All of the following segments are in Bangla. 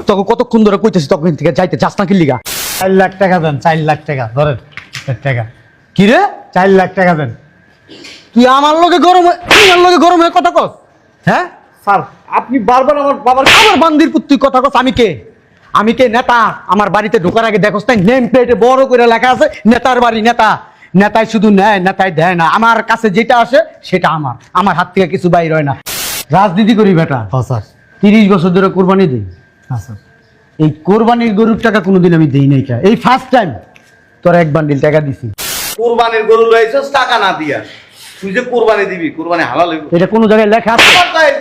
তোকে কতক্ষণ ধরে কইতেছি তখন থেকে যাইতে যাস না কি লিগা? 4 লাখ টাকা দেন, 4 লাখ টাকা ধরেন। টাকা কি রে? 4 লাখ টাকা দেন। তুই আমার লগে গরম হয়ে কথা কস? হ্যাঁ স্যার আপনি বারবার আমার বাবার আমার বান্দির পুত তুই কথা কস? আমি কে নেতা? আমার বাড়িতে ঢোকার আগে দেখোস তাই নেম প্লেটে বড় করে লেখা আছে নেতার বাড়ি নেতা। নেতাই শুধু নেয়, নেতাই দেয় না। আমার কাছে যেটা আসে সেটা আমার হাত থেকে কিছু বাইর হয় না। রাজনীতি করি বেটা। হ্যাঁ স্যার। 30 বছর ধরে কোরবানি দিই। হ্যাঁ স্যার। এই কোরবানির গরুর টাকা কোনোদিন আমি দেই নাই। এই ফার্স্ট টাইম তোর এক বান্ডিল টাকা দিছি। কোরবানির গরু লইছস টাকা না দিয়া, তুই যে কোরবানি দিবি, কোরবানি হালাল হইব। এটা কোনো জায়গায় লেখা আছে?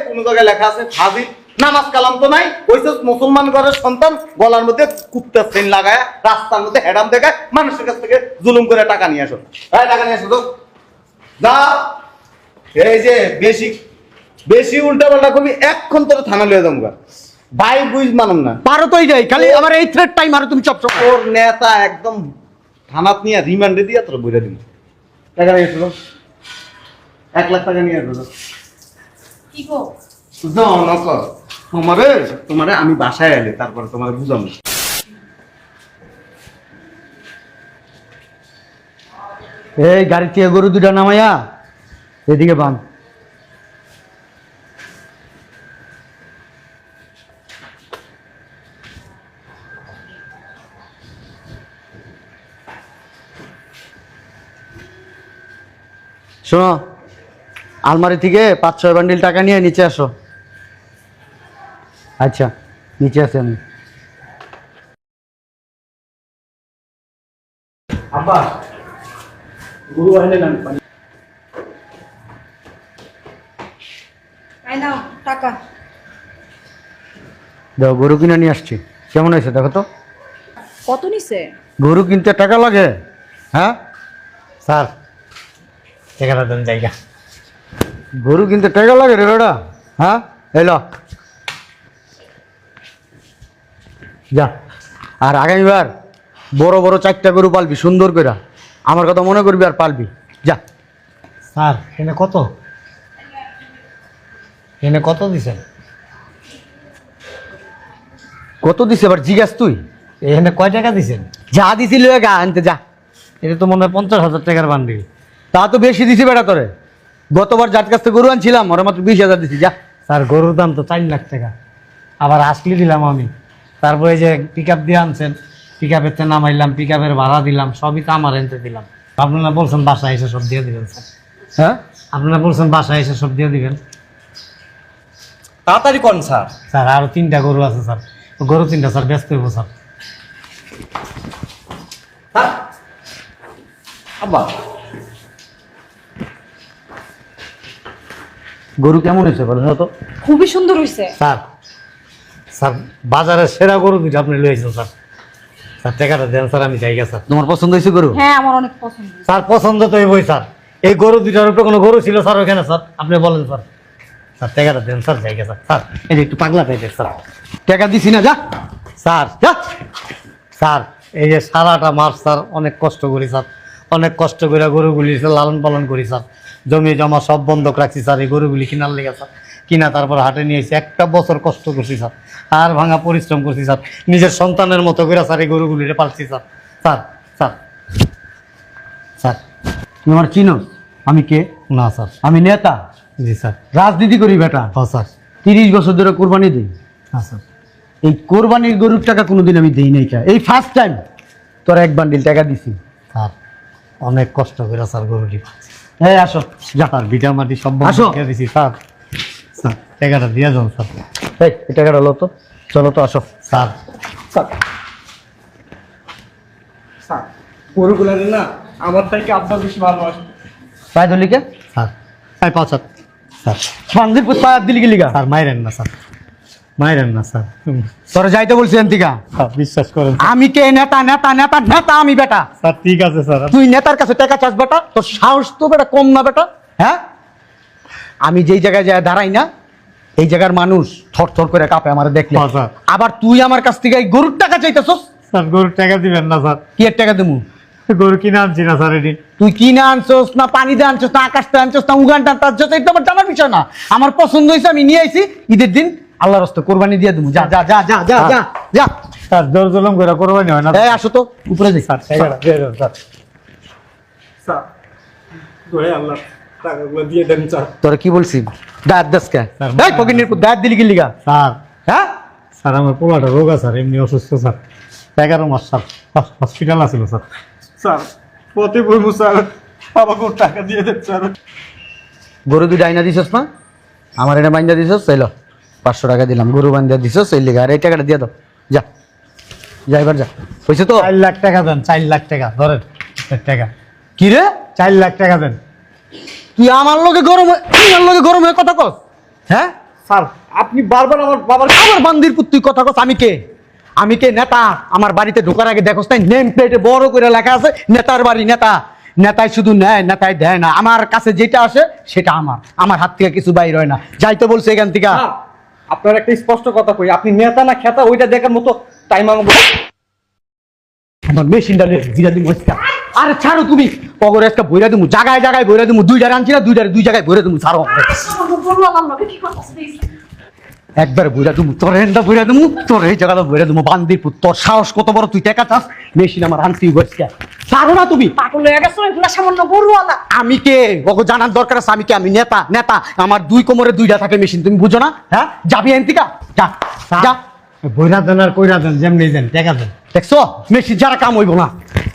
কোন জায়গায় লেখা আছে? ফাজিল নামাজ কালাম তো নাই। কইছস মুসলমান ঘরের সন্তান গলার মধ্যে কুত্তার চেইন লাগায় রাস্তার মধ্যে হেডাম দেখায় মানুষের কাছ থেকে জুলুম করে টাকা নিয়ে আসো। এই টাকা নিয়ে আসো তো যা। এই যে বেশি উল্টা পাল্টা কবি এক্ষণ তোর থানা লয়ে যাবো গা। ভাই বুঝ মানম না। পারো তো যাই খালি আমার এই থ্রেড টাইম আর তুমি চপ তোর নেতা একদম থানাত নিয়ে রিমান্ডে দিয়া তোর বইরা দিন। টাকা নিয়ে আসো 1 লাখ টাকা নিয়ে আসো। কি গো? তোমারে আমি বাসায় এলে তারপরে তোমার বুঝাবো। এই গাড়ি থেকে গরু দুটা নামাইয়া এদিকে বান। শোনো, আলমারি থেকে 5-6 বান্ডিল টাকা নিয়ে নিচে আসো। আচ্ছা নিচে আছি আমি। আব্বা গরু আইলে না পানি। আই নাও টাকা। দেখো গরু কিনে নিয়ে আসছি, কেমন হয়েছে দেখো তো। কত নিছে? গরু কিনতে টাকা লাগে? হ্যাঁ স্যার টাকাটা দেন জায়গা। গরু কিনতে টাকা লাগে রে বেটা? হ্যাঁ এলো যা। আর আগামীবার বড় বড় 4টা গরু পালবি সুন্দর করে, আমার কথা মনে করবি আর পালবি। যা। স্যার এনে কত দিছেন? কত দিছে আবার জিজ্ঞাস তুই? এখানে কয় টাকা দিছেন? যা দিছিল গা আনতে যা। এটা তো মনে হয় 50,000 টাকার বান্ডিল। তা তো বেশি দিছি বেটা তোরে। গতবার যার কাছ থেকে গরু আনছিলাম ওরা মাত্র 20,000 দিছি। যা। স্যার গরুর দাম তো 4 লাখ টাকা, আবার আসলি দিলাম আমি। তারপরে যে পিক আপ দিয়ে আনছেন, পিক আপের তে নামাইলাম, পিক আপের ভাড়া দিলাম, সবই তো আমার এনতে দিলাম। আপনারা বলছেন বাসায় এসে সব দিয়ে দিবেন স্যার। হ্যাঁ আপনারা বলছেন বাসায় এসে সব দিয়ে দিবেন। তাড়াতাড়ি কোন স্যার? স্যার আরো 3টা গরু আছে স্যার, গরু 3টা স্যার ব্যস্ত হইব স্যার। আব্বা গরু কেমন হয়েছে বলেন তো? খুবই সুন্দর হইছে। স্যার বাজারের সেরা গরু দুটো আপনি লইছেন স্যার। স্যার টাকাটা দেন স্যার, আমি জায়গা স্যার। তোমার পছন্দ হয়েছে গরু? হ্যাঁ আমার অনেক পছন্দ। স্যার পছন্দ তো হইবই স্যার। এই গরু দুটার উপরে কোনো গরু ছিল স্যার ওখানে স্যার? আপনি বলেন স্যার। স্যার টাকাটা দেন স্যার, জায়গা স্যার। স্যার এই যে একটু পাগলা টাইপের স্যার। টাকা দিছি না? যা স্যার যা। স্যার এই যে সারাটা মাস স্যার অনেক কষ্ট করি স্যার, অনেক কষ্ট করে গরুগুলি লালন পালন করি স্যার। জমি জমা সব বন্ধক রাখছি স্যার এই গরুগুলি কিনার লেগে স্যার। কিনা তারপর হাটে নিয়ে এসে 1টা বছর কষ্ট করছি স্যার, আর ভাঙা পরিশ্রম করছি স্যার। নিজের সন্তানের মতো করে স্যার এই গরুগুলিরে পালছি স্যার। স্যার স্যার স্যার তুমি আমার চিনো? আমি কে? না স্যার। আমি নেতা, জি স্যার। রাজনীতি করি বেটা। হ্যাঁ স্যার। 30 বছর ধরে কোরবানি দিই। হ্যাঁ স্যার। এই কোরবানির গরুর টাকা কোনোদিন আমি দেই নাই। এই ফার্স্ট টাইম তোর এক বান্ডিল টাকা দিছি। স্যার অনেক কষ্ট করে স্যার গরুটি পালছি। এই আসো যা। স্যার ভিটা মাটি সব আসো। বন্ধ করে দিছি স্যার। স্যার টাকাটা দিয়ে যান স্যার। এই টাকাটা লো তো, চলো তো আসো। স্যার স্যার গরুগুলো না আমার থেকে আপনার বেশি ভালোবাসে। পায় দলিকে স্যার তাই পাও স্যার। স্যার বান্দির পুত পায় দিলি কি লিগা? স্যার মাইরেন না স্যার, মাইরেন না স্যার। তোরা যাইতে বলছি এনতিকা। স্যার বিশ্বাস করেন আমি কে? নেতা নেতা নেতা নেতা আমি বেটা। স্যার। ঠিক আছে স্যার। তুই নেতার কাছে টাকা চাস বেটা? তোর সাহস তো বেটা কম না বেটা? হ্যাঁ আমি যেই জায়গায় যায় দাঁড়াই না এই জায়গার মানুষ থর থর করে কাঁপে আমার দেখলে। হ্যাঁ, স্যার। আবার তুই আমার কাছ থেকে এই গরুর টাকা চাইতেছস? স্যার গরুর টাকা দিবেন না স্যার? কি এর টাকা দেবো? গরু কিনে আনছি না স্যার এটি। তুই কিনে আনছস না পানিতে আনছস না আকাশতে আনছস না উগানটা আনছস এটা আমার জানার বিষয় না। আমার পছন্দ হয়েছে আমি নিয়ে আইছি, ঈদের দিন আল্লাহর রাস্তায় কোরবানি দিয়ে দেবো। যা যা যা যা যা যা যা। স্যার জোর জুলুম করে কোরবানি হয় না এই আসো তো উপরে যাই। স্যার টাকাটা দিয়ে দেন স্যার। স্যার দয়া আল্লাহ টাকাগুলো দিয়ে দেন স্যার। তোরা কি বলছি দাঁত দাসকা স্যার, এই পকিনের দাঁত দিলি কি লিগা? স্যার হ্যাঁ স্যার আমার পোলাটা রোগা স্যার, এমনি অসুস্থ স্যার, 11 মাস স্যার হসপিটাল আছিল স্যার। স্যার পথে বলবো স্যার, আমাকেও টাকা দিয়ে দেন স্যার। গরু দুই ডাইনা দিছস না, আমার এটা বাইন্দা দিছস, চাইলো 500 টাকা দিলাম, গরু বান্ধা দিছস এই লিগা। আর এই টাকাটা দিয়ে দাও, যা যা এবার যা। হয়েছে তো? 4 লাখ টাকা দেন, 4 লাখ টাকা ধরেন। 4 টাকা কি রে 4 লাখ টাকা দেন। তুই আমার লগে গরম হয়ে কথা কস? হ্যাঁ স্যার আপনি বারবার আমার বাবার আমার বান্দির পুত তুই কথা কস? আমি কে নেতা? আমার বাড়িতে ঢোকার আগে দেখোস তাই নেম প্লেটে বড় করে লেখা আছে নেতার বাড়ি নেতা। নেতাই শুধু নেয়, নেতাই দেয় না। আমার কাছে যেটা আসে সেটা আমার হাত থেকে কিছু বাইর হয় না। যাইতে বলছে এখান থেকে। স্যার, আপনার একটা স্পষ্ট কথা কই, আপনি নেতা না খেতা ওইটা দেখার মতো টাইম আমাকে আমার মেশিনটা জিরা দিমু আজকে। আরে ছাড়ো তুমি, পগরে আজকে বইরা দিমু, জায়গায় জায়গায় বইরা দিমু। দুইটা আনছি না, দুই জায়গায় বইরা দিমু। ছাড়ো একবার বইরা দিমু, তোর হেন্ডা বইরা দিমু, তোর এই জায়গাটা বইরা দিমু। বান্দিপুর তোর সাহস কত বড়, তুই টাকা চাস? মেশিন আমার আনছি বসকে। ছাড়ো না তুমি। পাগল হয়ে গেছো, এগুলা সামান্য গরুওয়ালা। আমি কে ওকে জানার দরকার আছে? আমি কে? আমি নেতা। আমার 2 কোমরে 2টা থাকে মেশিন, তুমি বুঝো না? হ্যাঁ যাবি এনতিকা, যা যা। বইরা দেন আর কইরা দেন, যেমনি দেন টাকা দেন। দেখছো মেশিন যারা কাম হইব না।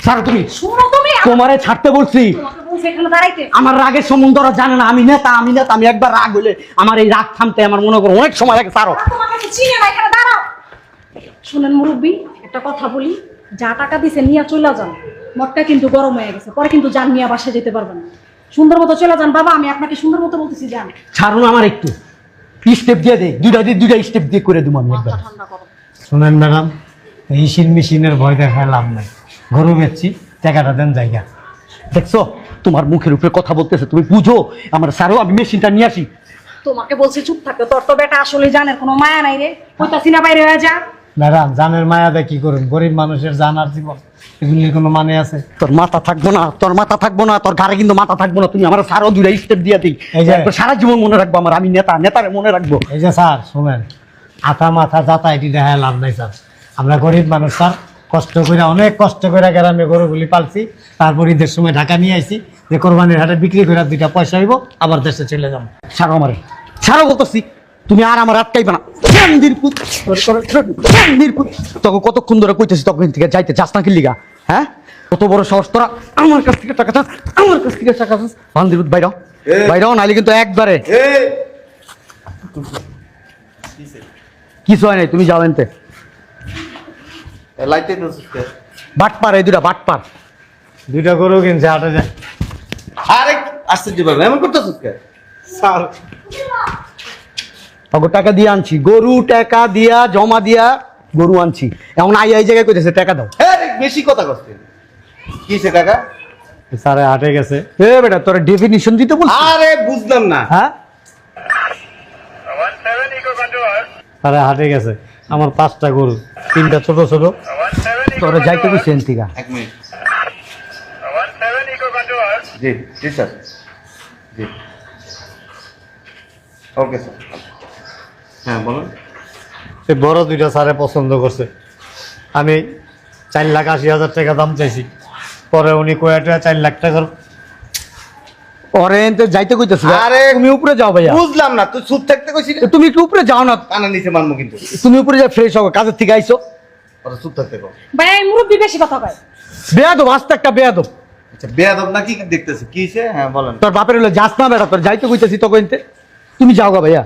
ছাড়ো তুমি। শুনো তুমি, তোমারে ছাড়তে বলছি। তোমাকে বলছি এখানে দাঁড়াইতে। আমার রাগের সম্বন্ধ ওরা জানে না। আমি নেতা। আমি একবার রাগ হইলে আমার এই রাগ থামতে আমার মনে করো অনেক সময় লাগে। ছাড়ো। ওরা তোমাকে তো চিনে না, এখানে দাঁড়াও। শুনেন মুরব্বি, একটা কথা বলি, যা টাকা দিছে নিয়ে চলে যান। মটটা কিন্তু গরম হয়ে গেছে, পরে কিন্তু যান নিয়ে বাসায় যেতে পারবেন না। সুন্দর মতো চলে যান বাবা, আমি আপনাকে সুন্দর মতো বলতেছি যান। ছাড়ো না আমার একটু স্টেপ দিয়ে দে, দুইটা স্টেপ দিয়ে করে দেবো আমি একবার। মাথা ঠান্ডা করো। শুনেন ম্যাডাম, এই মেশিনের ভয় দেখায় লাভ নাই। গরু বেচছি, টাকাটা দেন জায়গা। দেখছো তোমার মুখের উপরে কথা বলতেছে, তুমি বুঝো আমার। ছাড়ো, আমি মেশিনটা নিয়ে আসি। তোমাকে বলছি চুপ থাকতে, তোর তো বেটা আসলে জানের কোনো মায়া নাই রে। কইতাছি না বাইরে হয়ে যা। ম্যাডাম জানের মায়া দেয় কি করুন? গরিব মানুষের জান আর জীবন, এগুলির কোনো মানে আছে? তোর মাথা থাকবো না, তোর ঘাড়ে কিন্তু মাথা থাকবো না। তুমি আমার ছাড়ো, দুইটা স্টেপ দিয়ে দিই। এই যে- একবার সারা জীবন মনে রাখবো আমার। আমি নেতারে মনে রাখবো। এই যে স্যার শুনেন, আতা মাথা যাতা এটি দেখায় লাভ নাই স্যার। আমরা গরিব মানুষ স্যার, অনেক কষ্ট করে গ্রামে গরুগুলি পালছি, তারপর ঈদের সময় ঢাকা নিয়ে আইছি যে কোরবানির হাটে বিক্রি করে 2টা পয়সা হইব, আবার দেশে চলে যাবো। ছাড়ো আমারে, ছাড়ো বলতেছি। তুমি আর আমার আটকাইবে না। তোকে কতক্ষণ ধরে কইতেছি তখন থেকে যাইতে যাস না কি লিগা? হ্যাঁ কত বড় সাহস তোরা আমার কাছ থেকে টাকা চাস, আমার কাছ থেকে টাকা চাস। বান্দির বাইরাও, নাইলে কিন্তু একবারে কিছু হয় নাই। তুমি যাও এনতে। লাইতে বাটপার, এই দুটা বাটপার। 2টা গরু কিনছে হাটে যায়। আরে আশ্চর্য ব্যাপার, এমন করতেছিস কে? স্যার তখন টাকা দিয়ে আনছি, গরু টাকা দিয়া জমা দিয়া গরু আনছি। এখন এই জায়গায় কইতেছে টাকা দাও। হ্যাঁ বেশি কথা করছেন। কিসে কাকা? স্যার হাটে গেছে। এ বেটা তোর ডেফিনিশন দিতে বলছি। আরে বুঝলাম না। হ্যাঁ স্যার হাটে গেছে, আমার 5টা গরু, 3টা ছোট ছোট। তোরা যাইতে কইছি এনতিকা। এক মিনিট। জি জি স্যার, জি ওকে স্যার। হ্যাঁ বলুন। সে বড় 2টা স্যারে পছন্দ করছে। আমি 4,80,000 টাকা দাম চাইছি, পরে উনি কয়েকটা 4 লাখ টাকার। ওরে এনতে যাইতে কইতেছে। আরে তুমি উপরে যাও ভাইয়া। বুঝলাম না, তুই চুপ থাকতে কইছিস। তুমি একটু উপরে যাও না। কানা নিচে মারমু কিন্তু। তুমি উপরে যা, ফ্রেশ হও, কাজের থেকে আইছো। ওরা চুপ থাকতে কও। ভাই এই মুরব্বি বেশি কথা কয়। বেয়াদব, আস্তে একটা বেয়াদব। আচ্ছা বেয়াদব না কি দেখতেছি? কিসে? হ্যাঁ বলেন। তোর বাপের হলো যাস না বেটা, তোর যাইতে কইতেছি তখন এনতে। তুমি যাও গা ভাইয়া।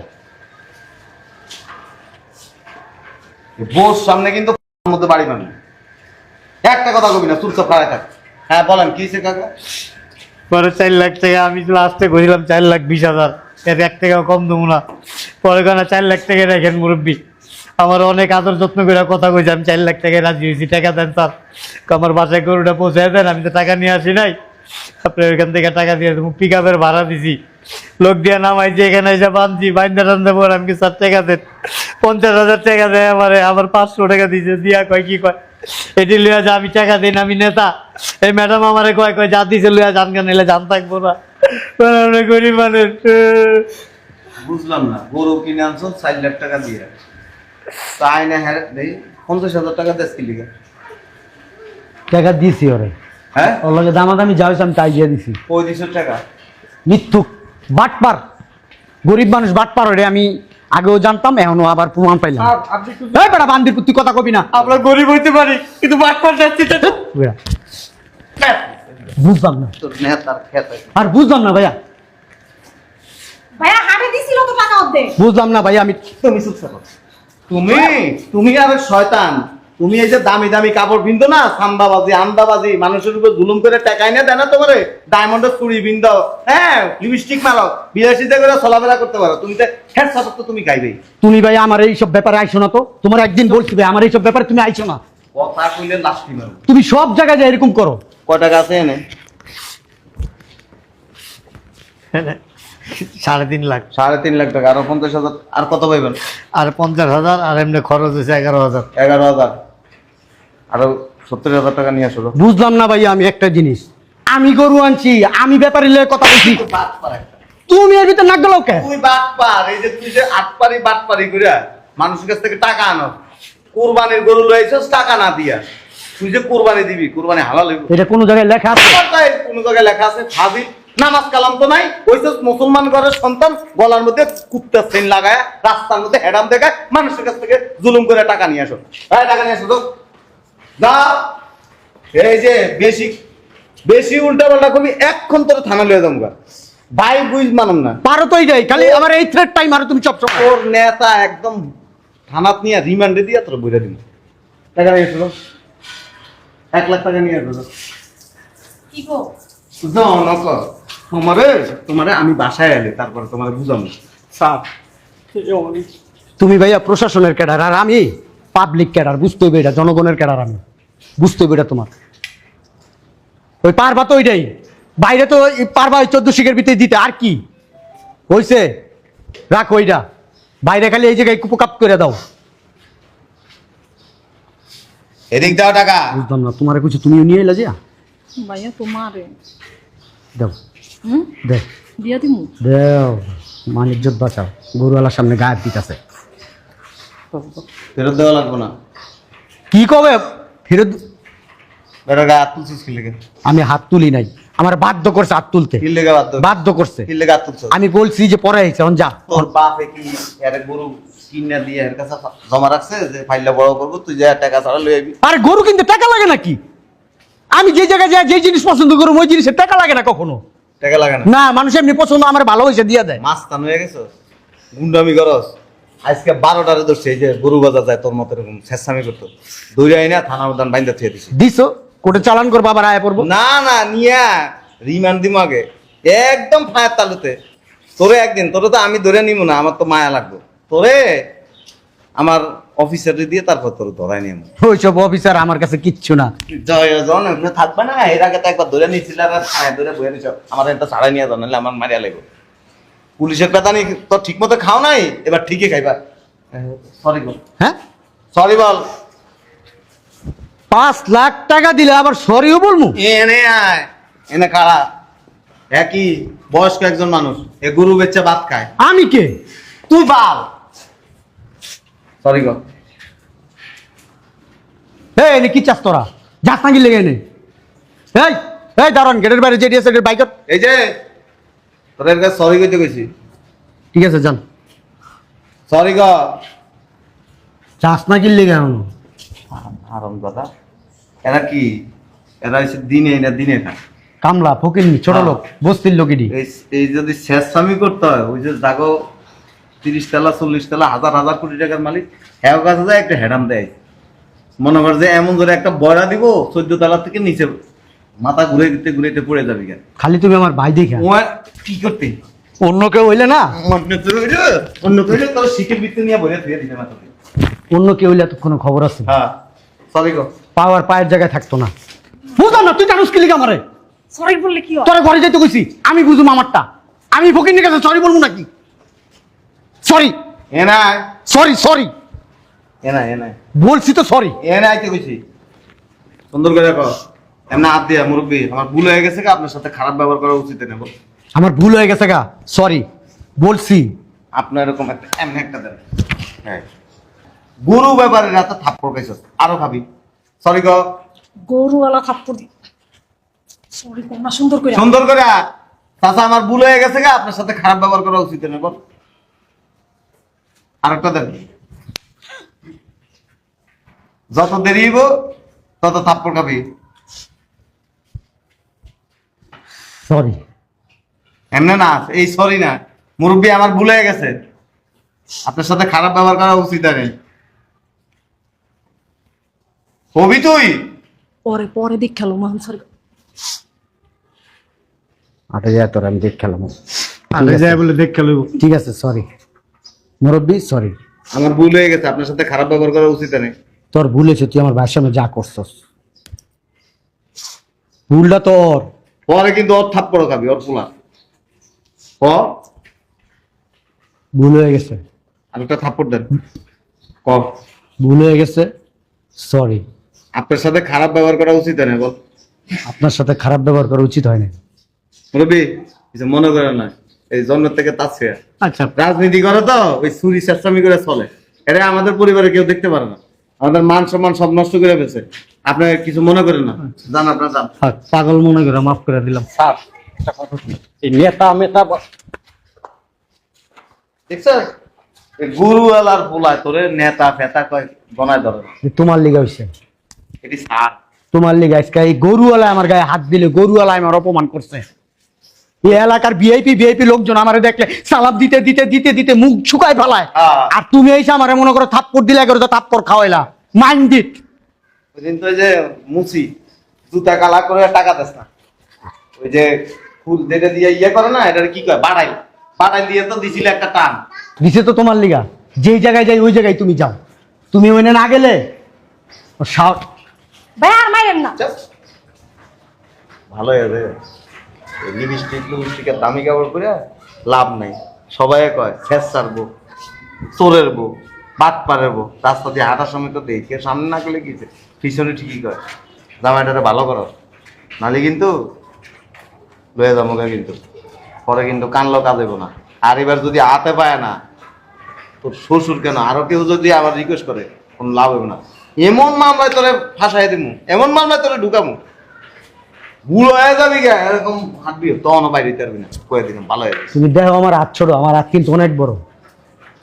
বোস সামনে কিন্তু মধ্যে বাড়ি বানি একটা কথা কবি না, চুপচাপ দাঁড়ায় থাক। হ্যাঁ বলেন কিসে কাকা? পরে 4 লাখ টাকা আমি লাস্টে কইলাম 4,20,000, এর 1 টাকাও কম দেবো না। পরে কেন 4 লাখ টাকা রাখেন মুরব্বী, আমার অনেক আদর যত্ন করে কথা কইছি, আমি 4 লাখ টাকায় রাজি হয়েছি। টাকা দেন স্যার, আমার বাসায় গরুটা পৌঁছায় দেন, আমি তো টাকা নিয়ে আসি নাই। আপনি ওইখান থেকে টাকা দিয়ে দেবো, পিক আপের ভাড়া দিছি, লোক দিয়ে নামাইছি, এখানে এসে বাঁধছি, বাইন্দা টান্দা পর আমি 4 টাকা দেন। 50,000 টাকা দেয় আমার 500 টাকা দিয়েছে, দিয়া কয় কি কয় এটি লিয়া যা, আমি টাকা দিন, আমি নেতা। এই ম্যাডাম আমারে কয় কয় যা দিছে লইয়া জান কেন নিলে জান থাকবো না আমরা গরিব মানুষ। বুঝলাম না, গরু কিনে আনছো 4 লাখ টাকা দিয়ে, তাই না? হ্যাঁ দেই 50,000 টাকা দেশ কি লিখে? টাকা দিছি ওরে, হ্যাঁ ওর লগে দামাদামি যা হয়েছে আমি তাই দিয়ে দিছি। ওই 200 টাকা মিথ্যুক, বাটপার, গরিব মানুষ বাটপার ওরে আমি আগেও জানতাম, এখনো আবার প্রমাণ পাইলাম। আপনি একটু এই বেটা বান্দির তুই কথা কবি না। আমরা গরিব হইতে পারি কিন্তু বাটপার যাচ্ছি তো। বেটা, বুঝলাম না, তোর নেতার খেতে। আর বুঝলাম না ভাইয়া, ভাইয়া হাটে দিছিল তো টাকা অর্ধেক। বুঝলাম না ভাইয়া। আমি তুমি চুপ থাকো। তুমি আর শয়তান, তুমি এই যে দামি দামি কাপড় বিন্দু না, সান্দাবাজি আন্দাবাজি, মানুষের উপর জুলুম করে টাকাই না দেয় না তোমারে, ডায়মন্ডের চুড়ি বিন্দু, হ্যাঁ লিপস্টিক মালো, বিলাসিতা করে চলাফেরা করতে পারো, তুমি তো হেড সাপোর্ট তো তুমি গাইবেই। তুমি ভাই আমার এইসব ব্যাপারে আইসো না তো, তোমার একদিন বলছি ভাই আমার এইসব ব্যাপারে তুমি আইসো না। কথা কইলে লাস্টি মারো। তুমি সব জায়গায় যাই এরকম করো। কয় টাকা আছে এনে? 3.5 লাখ। 3.5 লাখ টাকা, আরো 50,000, আর কত পাইবেন? আর 50,000, আর এমনি খরচ হয়েছে 11,000। 11,000, আরো 70,000 টাকা নিয়ে আসো। বুঝলাম না ভাইয়া আমি একটা জিনিস, আমি গরু আনছি, আমি ব্যাপারী লয়ে কথা বলছি, তুমি এর ভিতরে নাক গেলো কে? তুই বাটপার, এই যে তুই যে বাটপারি কইরা মানুষের কাছ থেকে টাকা আনো, কুরবানির গরু লইছস টাকা না দিয়া, তুই যে কুরবানি দিবি, কুরবানি হালাল হইব। এটা কোনো জায়গায় লেখা আছে? তাই কোন জায়গায় লেখা আছে ফাজিল? নামাজ কালাম তো নাই, কইছস মুসলমান ঘরের সন্তান, গলার মধ্যে কুত্তার চেইন লাগায়, রাস্তার মধ্যে হেডাম দেখায়, মানুষের কাছ থেকে জুলুম করে টাকা নিয়ে আসো। এই টাকা নিয়ে আসো তো যা। এই যে বেশি বেশি উল্টা পাল্টা কবি, এক্ষণ তোর থানা লয়ে যাবো গা। ভাই বুঝ মানম না। পারো তো এইটাই, খালি আমার এই থ্রেড টাইম আর তুমি চপ চপ। তোর নেতা একদম থানাত নিয়ে রিমান্ডে দিয়ে তোর বইরা দিন। টাকা নিয়ে এসো, 1 লাখ টাকা নিয়ে এসো। কি গো? তোমারে আমি বাসায় এলে তারপরে তোমার বুঝাবো। স্যার এই অনেক তুমি ভাইয়া প্রশাসনের ক্যাডার আর আমি পাবলিক ক্যাডার, বুঝতে হবে এটা, জনগণের ক্যাডার আমি, বুঝতে হবে এটা তোমার। ওই পারবা তো ওইটাই, বাইরে তো পারবা ওই 14 শিখের ভিতরে দিতে, আর কি হয়েছে রাখ ওইটা, বাইরে খালি এই জায়গায় কুপকাপ করে দাও। এদিক দাও টাকা। বুঝলাম না তোমার কিছু, তুমিও নিয়ে এলে যে ভাইয়া তোমারে দাও, হুম দে দিয়া দিমু। দেও, মান ইজ্জত বাঁচাও, গরুওয়ালার সামনে গায়ের দিতেছে। ফেরত দেওয়া লাগবে না। কি কবে ফেরত? বেটা গায়ে হাত তুলছিস কি লেগে? আমি হাত তুলি নাই, আমার বাধ্য করছে হাত তুলতে, কি লেগে বাধ্য করছে। কি লেগে হাত তুলছিস? আমি বলছি যে পরে আইছে, এখন যা। তোর বাপে কি এর গরু কিনা দিয়ে এর কাছে জমা রাখছে যে ফাইলটা বড় করবো, তুই যা টাকা ছাড়া লই আইবি? আরে গরু কিনতে টাকা লাগে নাকি? আমি যে জায়গায় যাই যে জিনিস পছন্দ করবো ওই জিনিসের টাকা লাগে না কখনো। টাকা লাগে না? না, মানুষ এমনি পছন্দ আমার ভালোবাসে দিয়ে দেয়। মাস্তান হয়ে গেছো, গুন্ডামি করস। আজকে 12টারে ধরছে, এই যে গরু বাজার যায় তোর মতো এরকম ছেঁচামি করতো, দৌড়ে আই না থানার উদ্যান বাইন্দা থুয়ে দিছি। দিছো কোর্টে চালান করবো, আবার আয়া পড়বো। না না নিয়া রিমান্ড দিম আগে একদম ফায়ার তালুতে। তোরে একদিন, তোরে তো আমি ধরে নিব না, আমার তো মায়া লাগবে। তোরে আমার অফিসারে দিয়ে তারপর তোর ধরাই নিয়ে ওইসব অফিসার আমার কাছে কিচ্ছু না। জয়জন ওখানে থাকবে না। এর আগে তো একবার ধরে নিয়েছিল, আর ছায়া ধরে বয়ে নিছ। আমার এটা ছাড়াই নিয়ে যাও, নাহলে আমার মারিয়া লাগবে। পুলিশের পেতানি তো ঠিক মতো খাও নাই, এবার ঠিকই খাইবা। সরি বল, হ্যাঁ, সরি বল। 5 লাখ টাকা দিলে আবার সরিও বলবো? এনে আয়, এনে খাড়া। একই বয়স্ক একজন মানুষ, এ গরু বেচে ভাত খায়। আমি কে? তুই বাল। সরি গো। এই এনে কি চাস তোরা? যাস নাকি লেগে এনে? এই এই দাঁড়ান, গেটের বাইরে যেটি আছে বাইক। এই যে তোর কাছে সরি কইতে কইছি। ঠিক আছে যান। সরি গো। যাস নাকি লেগে এখন? আরাম দাদা, এরা কি? এরা এসে দিনে না দিনে খায়। কামলা ফকিরনি ছোট লোক, বস্তির লোকেরই। এই যদি শেষস্বামী করতে হয়, ওই যে জাগো 30 তলা 40 তলা হাজার হাজার কোটি টাকার মালিক, হ্যাঁ কাছে যায় একটা হেডাম দেয়। মনে কর যে এমন ধরে একটা বয়রা দিব 14 তলা থেকে নিচে, মাথা ঘুরাইতে ঘুরাইতে পড়ে যাবি কেন? খালি তুমি আমার ভাই দেখা, ও কি করতে? অন্য কেউ হইলে না, অন্য কেউ তোর শিখের ভিত্তি নিয়ে বলে ধুয়ে দিতে মাথা। অন্য কেউ হইলে এতক্ষণ খবর আছে। হ্যাঁ সরি গো। পাওয়ার পায়ের জায়গায় থাকতো না। বুঝলাম না, তুই জানুস কি লিখে আমারে? সরি বললে কি হয়? তোরা ঘরে যেতে কইছি, আমি বুঝুম আমারটা। আমি ফকিরনির কাছে সরি বলবো নাকি? সরি এনাই সরি সরি এনাই এনাই বলছি তো সরি। এনাই আইতে কইছি, সুন্দর করে কর। এমনি হাত দিয়া মুরব্বী আমার ভুল হয়ে গেছে আপনার সাথে খারাপ ব্যবহার করা উচিত নেব। আমার ভুল হয়ে গেছে গা, সরি বলছি। আপনার এরকম একটা এমনি একটা দেন। হ্যাঁ গরু ব্যাপারে রাতে থাপ্পড় খাইছস, আরো খাবি। সরি গো। গরুওয়ালা থাপ্পড় সরি না, সুন্দর করে সুন্দর করে চাচা আমার ভুল হয়ে গেছে গা, আপনার সাথে খারাপ ব্যবহার করা উচিত নেব। আরেকটা দেন। যত দেরি হইব তত থাপ্পড় খাবি। সরি। এমনি না, এই সরি না, মুরব্বী আমার ভুল হয়ে গেছে, আপনার সাথে খারাপ ব্যবহার করা উচিত নেই। হবি তুই? পরে পরে দেখ খেলো মান সরি। আটে যায় তোর, আমি দেখ খেলাম। আরে যায় বলে দেখ খেলব। ঠিক আছে, সরি মুরব্বী, সরি। আমার ভুল হয়ে গেছে, আপনার সাথে খারাপ ব্যবহার করা উচিত নেই। তোর ভুল হয়েছে, তুই আমার ভাইয়ের সামনে যা করছস ভুলটা তোর। পরে কিন্তু ওর থাপ্পড় খাবি, ওর পোলা। ক ভুল হয়ে গেছে, আরেকটা থাপ্পড় দেন। ক ভুল হয়ে গেছে, সরি। আপনার সাথে খারাপ ব্যবহার করা উচিত নেই বল। আপনার সাথে খারাপ ব্যবহার করা উচিত হয় না। মুরব্বী কিছু মনে করেন না, এই জন্ম থেকে তাছে আচ্ছা রাজনীতি করে তো ওই চুরি চেষ্টামি করে চলে, এটা আমাদের পরিবারে কেউ দেখতে পারে না, আমাদের মান সম্মান সব নষ্ট করে ফেলছে। আপনি কিছু মনে করেন না, যান আপনার যান। থাক, পাগল মনে করে মাফ করে দিলাম। স্যার এই নেতা মেতা দেখছেন এই গরুওয়ালার পোলায় তোরে নেতা ফেতা কয় গনায় ধরে না। তোমার লিগা হইছে, এটি সার তোমার লিগা আজকে এই গরুওয়ালা আমার গায়ে হাত দিলে, গরুওয়ালা আমার অপমান করছে। এই এলাকার ভিআইপি লোকজন আমারে দেখলে সালাম দিতে দিতে দিতে দিতে মুখ শুকায় ফেলায়। হ্যাঁ। আর তুমি এসে আমারে মনে করো থাপ্পড় দিলে, করে তো থাপ্পড় খাওয়াইলা। Mind it. ওই দিন তো ওই যে মুচি জুতা কালা করে টাকা দেস না, ওই যে ফুল যেটা দিয়ে ইয়ে করে না, এটা কি কয় বাড়াই, বাড়াই দিয়ে তো দিছিল একটা টান। দিছে তো তোমার লিগা, যেই জায়গায় যাই ওই জায়গায় তুমি যাও। তুমি ওইনে না গেলে ও শাউট। ভাই আর মাইরেন না। ভালো হবে লিপস্টিকের দামি কাপড় পরে লাভ নাই। সবাই কয় শেষ ছাড়বো, চোরের বউ, বাট পারের বউ, রাস্তা দিয়ে হাঁটার সময় তো দেখি সামনে না করলে কি পিছনে ঠিকই কয় জামাইটারে ভালো করো, নাহলে কিন্তু লয়ে যাবো কিন্তু পরে কিন্তু কানলো কাজ হইব না। আর এবার যদি হাতে পায় না, তোর শ্বশুর কেন আরো কেউ যদি আবার রিকোয়েস্ট করে, কোনো লাভ হবে না। এমন মামলায় তোরে ফাঁসাই দিমু, এমন মামলায় তোরে ঢুকামু, ভুল হয়ে যাবি গে, এরকম হাঁটবি তখনও বাইরে দিতে পারবি না। কয়ে দিলাম ভালো হয়ে গেছে। তুমি দেখো আমার হাত ছোট, আমার হাত কিন্তু অনেক বড়।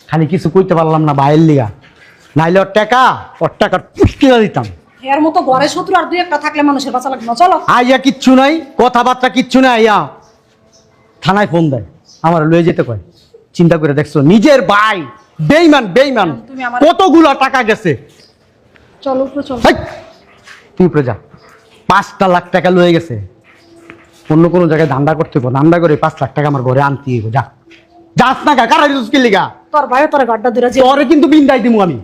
খালি কিছু কইতে পারলাম না ভাইয়ের লিগা, নাইলে ওর টাকার পুষ্টিরা দিতাম। এর মতো ঘরে শত্রু আর দুই একটা থাকলে মানুষের বাঁচা লাগবে না। চলো। আইয়া কিচ্ছু নাই, কথাবার্তা কিচ্ছু নাই। আইয়া থানায় ফোন দেয়, আমার লয়ে যেতে কয়। চিন্তা করে দেখছো, নিজের ভাই বেইমান বেইমান, তুমি আমার- কতগুলো টাকা গেছে। চলো উপরে চলো। হেই, তুই উপরে যা। 5 লাখ টাকা লয়ে গেছে, অন্য কোনো জায়গায় ধান্দা করতে হইব, ধান্দা করে 5 লাখ টাকা আমার ঘরে আনতে হইব। যা, যাস না গা, কারা লিগা। তোর ভাই তোর গাড্ডা ধরে যে তোরে কিন্তু বিন্দাই দিমু আমি।